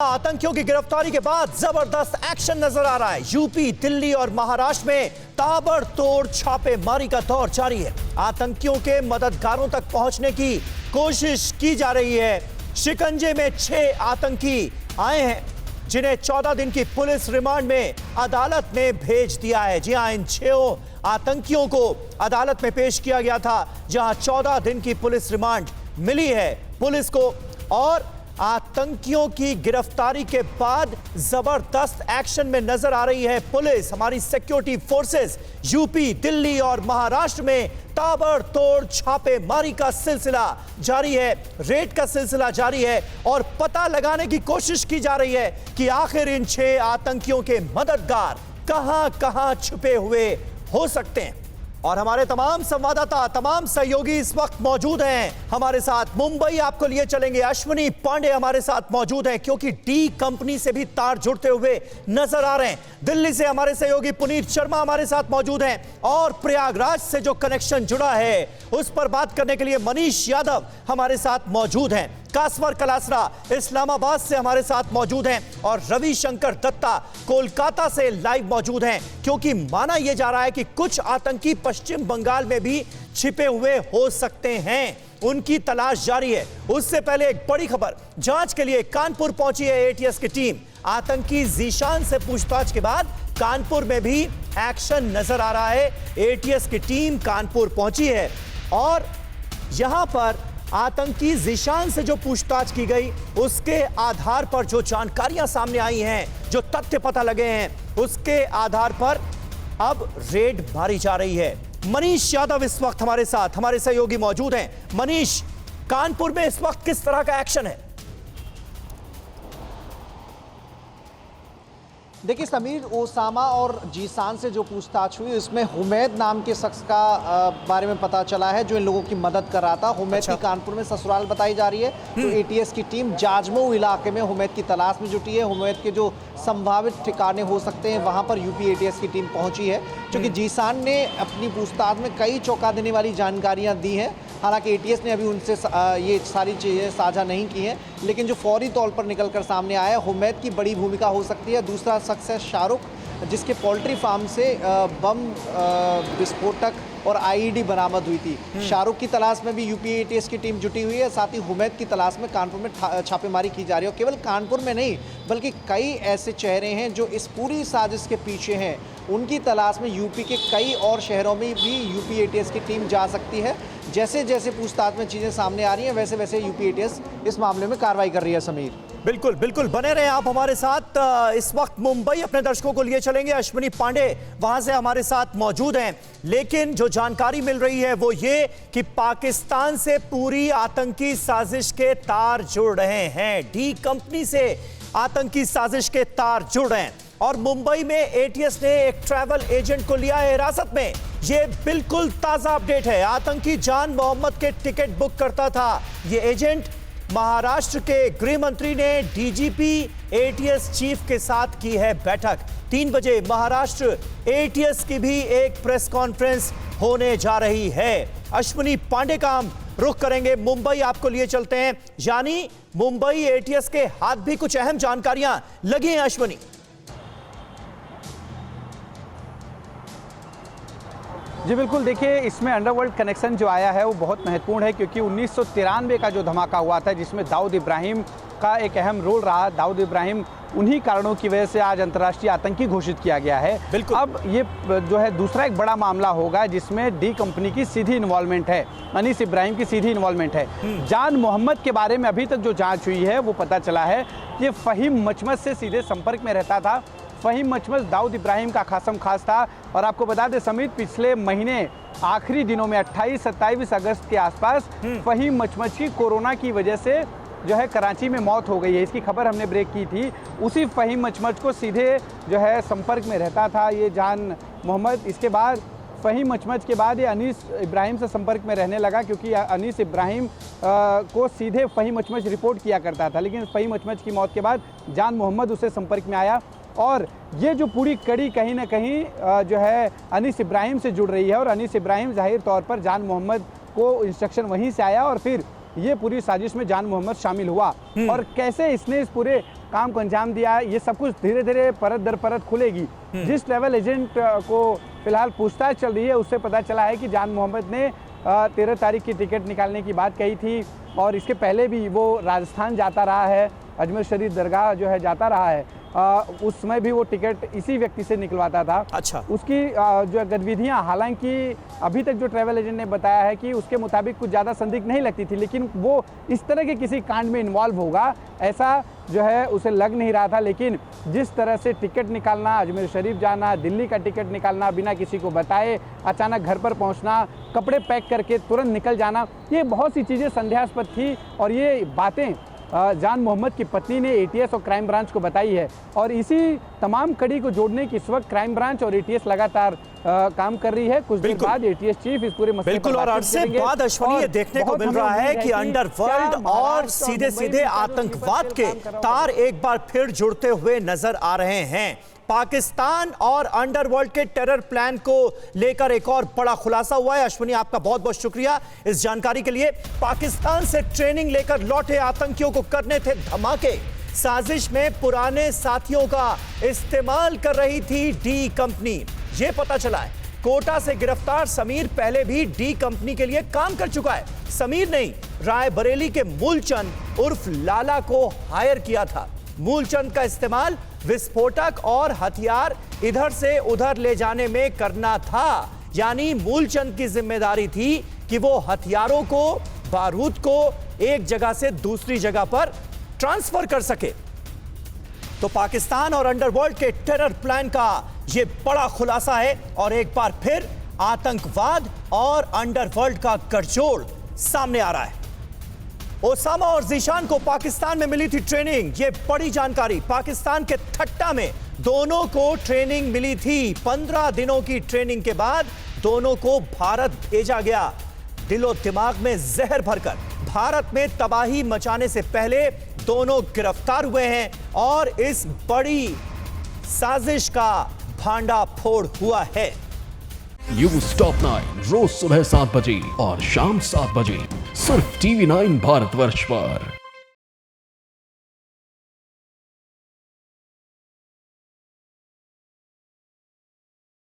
आतंकियों की गिरफ्तारी के बाद जबरदस्त एक्शन नजर आ रहा है। यूपी, दिल्ली और महाराष्ट्र में ताबड़तोड़ छापेमारी का दौर जारी है। आतंकियों के मददगारों तक पहुंचने की कोशिश की जा रही है। शिकंजे में 6 आतंकी आए हैं, जिन्हें 14 दिन की पुलिस रिमांड में अदालत ने भेज दिया है। जी हां, इन 6 आतंकियों को अदालत में पेश किया गया था, जहां 14 दिन की पुलिस रिमांड मिली है पुलिस को। और आतंकियों की गिरफ्तारी के बाद जबरदस्त एक्शन में नजर आ रही है पुलिस। हमारी सिक्योरिटी फोर्सेस यूपी, दिल्ली और महाराष्ट्र में ताबड़तोड़ छापेमारी का सिलसिला जारी है, रेड का सिलसिला जारी है और पता लगाने की कोशिश की जा रही है कि आखिर इन 6 आतंकियों के मददगार कहां-कहां छुपे हुए हो सकते हैं। और हमारे तमाम संवाददाता, तमाम सहयोगी इस वक्त मौजूद हैं हमारे साथ। मुंबई आपको लिए चलेंगे, अश्विनी पांडे हमारे साथ मौजूद हैं, क्योंकि डी कंपनी से भी तार जुड़ते हुए नजर आ रहे हैं। दिल्ली से हमारे सहयोगी पुनीत शर्मा हमारे साथ मौजूद हैं और प्रयागराज से जो कनेक्शन जुड़ा है उस पर बात करने के लिए मनीष यादव हमारे साथ मौजूद हैं। कासवर कलासरा इस्लामाबाद से हमारे साथ मौजूद हैं और रविशंकर दत्ता कोलकाता से लाइव मौजूद हैं, क्योंकि माना यह जा रहा है कि कुछ आतंकी पश्चिम बंगाल में भी छिपे हुए हो सकते हैं। उनकी तलाश जारी है। उससे पहले एक बड़ी खबर, जांच के लिए कानपुर पहुंची है एटीएस की टीम। आतंकी जीशान से पूछताछ के बाद कानपुर में भी एक्शन नजर आ रहा है। एटीएस की टीम कानपुर पहुंची है और यहां पर आतंकी जीशान से जो पूछताछ की गई उसके आधार पर जो जानकारियां सामने आई हैं, जो तथ्य पता लगे हैं, उसके आधार पर अब रेड मारी जा रही है। मनीष यादव इस वक्त हमारे साथ, हमारे सहयोगी मौजूद हैं। मनीष, कानपुर में इस वक्त किस तरह का एक्शन है? देखिए समीर, ओसामा और जीशान से जो पूछताछ हुई उसमें हुमैद नाम के शख्स का बारे में पता चला है, जो इन लोगों की मदद कर रहा था। हुमैद की कानपुर में ससुराल बताई जा रही है। तो एटीएस की टीम जाजमऊ इलाके में हुमैद की तलाश में जुटी है। हुमैद के जो संभावित ठिकाने हो सकते हैं वहां पर यूपी एटीएस की टीम पहुंची है, क्योंकि जीशान ने अपनी पूछताछ में कई चौंका देने वाली जानकारियां दी हैं। हालांकि एटीएस ने अभी उनसे ये सारी चीज़ें साझा नहीं की हैं, लेकिन जो फौरी तौर पर निकलकर सामने आया, हुमैद की बड़ी भूमिका हो सकती है। दूसरा शख्स है शाहरुख, जिसके पोल्ट्री फार्म से बम विस्फोटक और आईईडी बरामद हुई थी। शाहरुख की तलाश में भी यूपी एटीएस की टीम जुटी हुई है। साथ ही हुमैद की तलाश में कानपुर में छापेमारी की जा रही है। और केवल कानपुर में नहीं, बल्कि कई ऐसे चेहरे हैं जो इस पूरी साजिश के पीछे हैं। उनकी तलाश में यूपी के कई और शहरों में भी यूपी एटीएस की टीम जा सकती है। जैसे जैसे पूछताछ में चीज़ें सामने आ रही हैं, वैसे वैसे यूपी एटीएस इस मामले में कार्रवाई कर रही है। समीर, बिल्कुल बिल्कुल बने रहे आप हमारे साथ। इस वक्त मुंबई अपने दर्शकों को लिए चलेंगे। अश्विनी पांडे वहां से हमारे साथ मौजूद हैं, लेकिन जो जानकारी मिल रही है वो ये कि पाकिस्तान से पूरी आतंकी साजिश के तार जुड़ रहे हैं। डी कंपनी से आतंकी साजिश के तार जुड़ रहे हैं और मुंबई में एटीएस ने एक ट्रैवल एजेंट को लिया है हिरासत में। ये बिल्कुल ताजा अपडेट है। आतंकी जान मोहम्मद के टिकट बुक करता था ये एजेंट। महाराष्ट्र के गृह मंत्री ने डीजीपी एटीएस चीफ के साथ की है बैठक। 3 बजे महाराष्ट्र एटीएस की भी एक प्रेस कॉन्फ्रेंस होने जा रही है। अश्विनी पांडे का हम रुख करेंगे, मुंबई आपको लिए चलते हैं। यानी मुंबई एटीएस के हाथ भी कुछ अहम जानकारियां लगी हैं। अश्विनी, जी बिल्कुल, देखिए इसमें अंडरवर्ल्ड कनेक्शन जो आया है वो बहुत महत्वपूर्ण है, क्योंकि 1993 का जो धमाका हुआ था जिसमें दाऊद इब्राहिम का एक अहम रोल रहा। दाऊद इब्राहिम उन्हीं कारणों की वजह से आज अंतर्राष्ट्रीय आतंकी घोषित किया गया है। अब ये जो है दूसरा एक बड़ा मामला होगा जिसमें डी कंपनी की सीधी इन्वॉल्वमेंट है, अनीस इब्राहिम की सीधी इन्वॉल्वमेंट है। जान मोहम्मद के बारे में अभी तक जो जाँच हुई है वो पता चला है कि फ़हीम मचमस से सीधे संपर्क में रहता था। फ़हीम मचमस दाऊद इब्राहिम का खासम खास था। और आपको बता दें समीर, पिछले महीने आखिरी दिनों में 28-27 अगस्त के आसपास फ़हीम मचमस की कोरोना की वजह से जो है कराची में मौत हो गई है। इसकी खबर हमने ब्रेक की थी। उसी फ़हीम मचमस को सीधे जो है संपर्क में रहता था ये जान मोहम्मद। इसके बाद फ़हीम मचमस के बाद ये अनीस इब्राहिम से संपर्क में रहने लगा, क्योंकि अनीस इब्राहिम को सीधे फ़हीम मचमस रिपोर्ट किया करता था। लेकिन फ़हीम मचमस की मौत के बाद जान मोहम्मद उससे संपर्क में आया और ये जो पूरी कड़ी कहीं ना कहीं जो है अनीस इब्राहिम से जुड़ रही है। और अनीस इब्राहिम जाहिर तौर पर जान मोहम्मद को इंस्ट्रक्शन वहीं से आया और फिर ये पूरी साजिश में जान मोहम्मद शामिल हुआ और कैसे इसने इस पूरे काम को अंजाम दिया, ये सब कुछ धीरे धीरे परत दर परत खुलेगी। जिस ट्रैवल एजेंट को फिलहाल पूछताछ चल रही है उससे पता चला है कि जान मोहम्मद ने 13 तारीख की टिकट निकालने की बात कही थी और इसके पहले भी वो राजस्थान जाता रहा है, अजमेर शरीफ दरगाह जो है जाता रहा है। उस समय भी वो टिकट इसी व्यक्ति से निकलवाता था। अच्छा। उसकी जो गतिविधियां, हालांकि अभी तक जो ट्रैवल एजेंट ने बताया है कि उसके मुताबिक कुछ ज़्यादा संदिग्ध नहीं लगती थी, लेकिन वो इस तरह के किसी कांड में इन्वॉल्व होगा ऐसा जो है उसे लग नहीं रहा था। लेकिन जिस तरह से टिकट निकालना, अजमेर शरीफ जाना, दिल्ली का टिकट निकालना, बिना किसी को बताए अचानक घर पर पहुंचना, कपड़े पैक करके तुरंत निकल जाना, ये बहुत सी चीज़ें संदेहास्पद थी और ये बातें जान मोहम्मद की पत्नी ने एटीएस और क्राइम ब्रांच को बताई है। और इसी तमाम कड़ी को जोड़ने की इस वक्त क्राइम ब्रांच और एटीएस लगातार काम कर रही है। कुछ देर बाद एटीएस चीफ इस पूरे मसले बिल्कुल, और अरसे बाद अश्विनी ये देखने को मिल रहा है कि अंडरवर्ल्ड और सीधे सीधे आतंकवाद के तार एक बार फिर जुड़ते हुए नजर आ रहे हैं। पाकिस्तान और अंडरवर्ल्ड के टेरर प्लान को लेकर एक और बड़ा खुलासा हुआ है। अश्विनी, आपका बहुत बहुत शुक्रिया इस जानकारी के लिए। पाकिस्तान से ट्रेनिंग लेकर लौटे आतंकियों को करने थे धमाके। साजिश में पुराने साथियों का इस्तेमाल कर रही थी डी कंपनी, यह पता चला है। कोटा से गिरफ्तार समीर पहले भी डी कंपनी के लिए काम कर चुका है। समीर नहीं, रायबरेली के मूलचंद उर्फ लाला को हायर किया था। मूलचंद का इस्तेमाल विस्फोटक और हथियार इधर से उधर ले जाने में करना था, यानी मूलचंद की जिम्मेदारी थी कि वो हथियारों को, बारूद को एक जगह से दूसरी जगह पर ट्रांसफर कर सके। तो पाकिस्तान और अंडरवर्ल्ड के टेरर प्लान का यह बड़ा खुलासा है और एक बार फिर आतंकवाद और अंडरवर्ल्ड का गठजोड़ सामने आ रहा है। ओसामा और जीशान को पाकिस्तान में मिली थी ट्रेनिंग, ये बड़ी जानकारी। पाकिस्तान के ठट्टा में दोनों को ट्रेनिंग मिली थी। 15 दिनों की ट्रेनिंग के बाद दोनों को भारत भेजा गया, दिलो दिमाग में जहर भरकर। भारत में तबाही मचाने से पहले दोनों गिरफ्तार हुए हैं और इस बड़ी साजिश का भांडाफोड़ हुआ है। न्यूज़ टॉप 9 रोज सुबह 7 बजे और शाम 7 बजे सिर्फ TV9 भारतवर्ष पर।